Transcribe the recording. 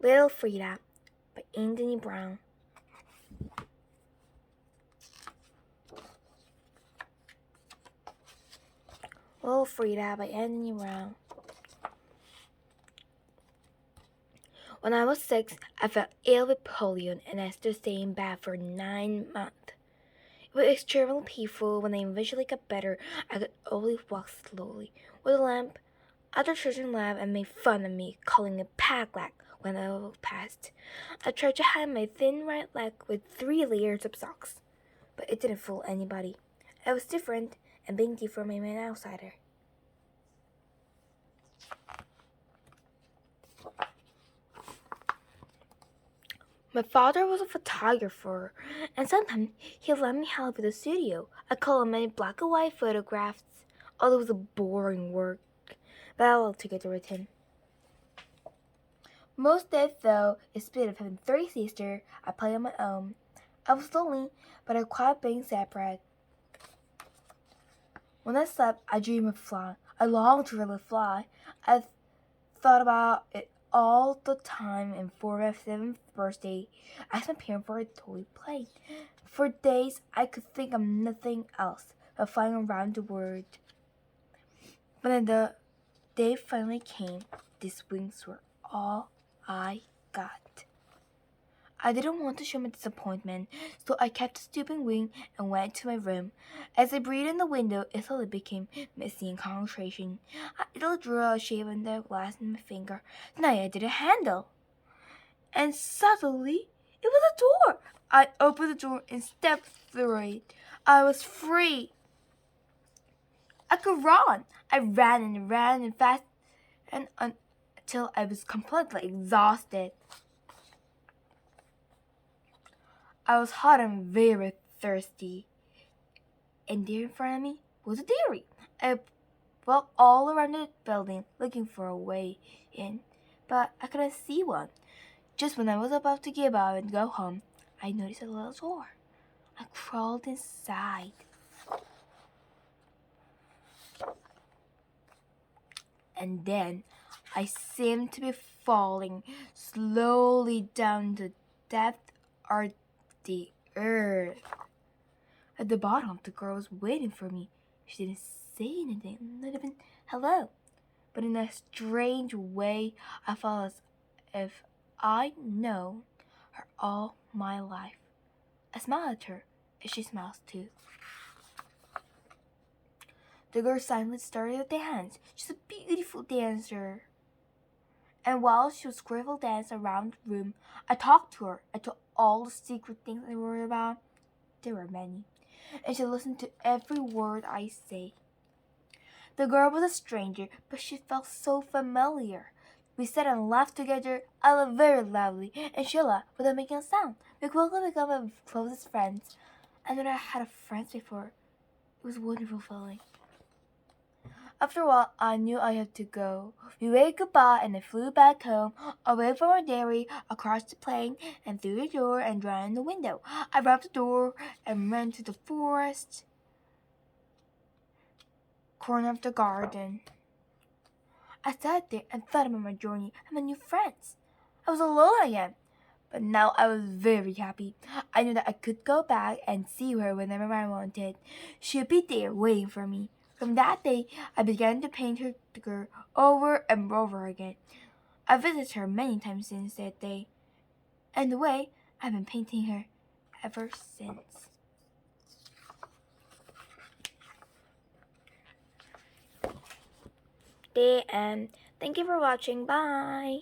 Little Frida by Anthony Brown. Little Frida by Anthony Brown. When I was 6, I fell ill with polio and I had to stay in bed for 9 months. It was extremely painful. When I eventually got better, I could only walk slowly with a lamp. Other children laughed and made fun of me, calling it peg leg when I walked past. I tried to hide my thin right leg with 3 layers of socks, but it didn't fool anybody. I was different, and being different made me an outsider. My father was a photographer, and sometimes he let me help with the studio. I colored many black and white photographs, although it was a boring work, but I loved to get it written. Most days, though, instead of having 3 sisters, I played on my own. I was lonely, but I quite being separate. When I slept, I dreamed of flying. I longed to really fly. I thought about it all the time, and for my 7th birthday, I asked my parents for a toy plane. For days, I could think of nothing else but flying around the world. But when the day finally came, these wings were all I got. I didn't want to show my disappointment, so I kept the stupid wing and went to my room. As I breathed in the window, it slowly became misty in concentration. I drew a shape on the glass in my finger. Then I did a handle. And suddenly, it was a door. I opened the door and stepped through it. I was free. I could run. I ran and fast and until I was completely exhausted. I was hot and very thirsty, and there in front of me was a dairy. I walked all around the building looking for a way in, but I couldn't see one. Just when I was about to give up and go home, I noticed a little door. I crawled inside. And then I seemed to be falling slowly down the depth of the earth. At the bottom, the girl was waiting for me. She didn't say anything, not even hello. But in a strange way, I felt as if I'd known her all my life. I smiled at her, and she smiles too. The girl silently started to dance. She's a beautiful dancer. And while she was grateful dancing around the room, I talked to her. I told all the secret things I worried about. There were many. And she listened to every word I say. The girl was a stranger, but she felt so familiar. We sat and laughed together. I laughed very loudly, and she laughed without making a sound. We quickly became my closest friends. I never had friends before. It was a wonderful feeling. After a while, I knew I had to go. We waved goodbye and I flew back home, away from our dairy, across the plain, and through the door and ran in the window. I ran out the door and ran to the forest corner of the garden. I sat there and thought about my journey and my new friends. I was alone again, but now I was very happy. I knew that I could go back and see her whenever I wanted. She would be there waiting for me. From that day, I began to paint her girl over and over again. I visited her many times since that day, and the way I've been painting her ever since. The end. Thank you for watching. Bye.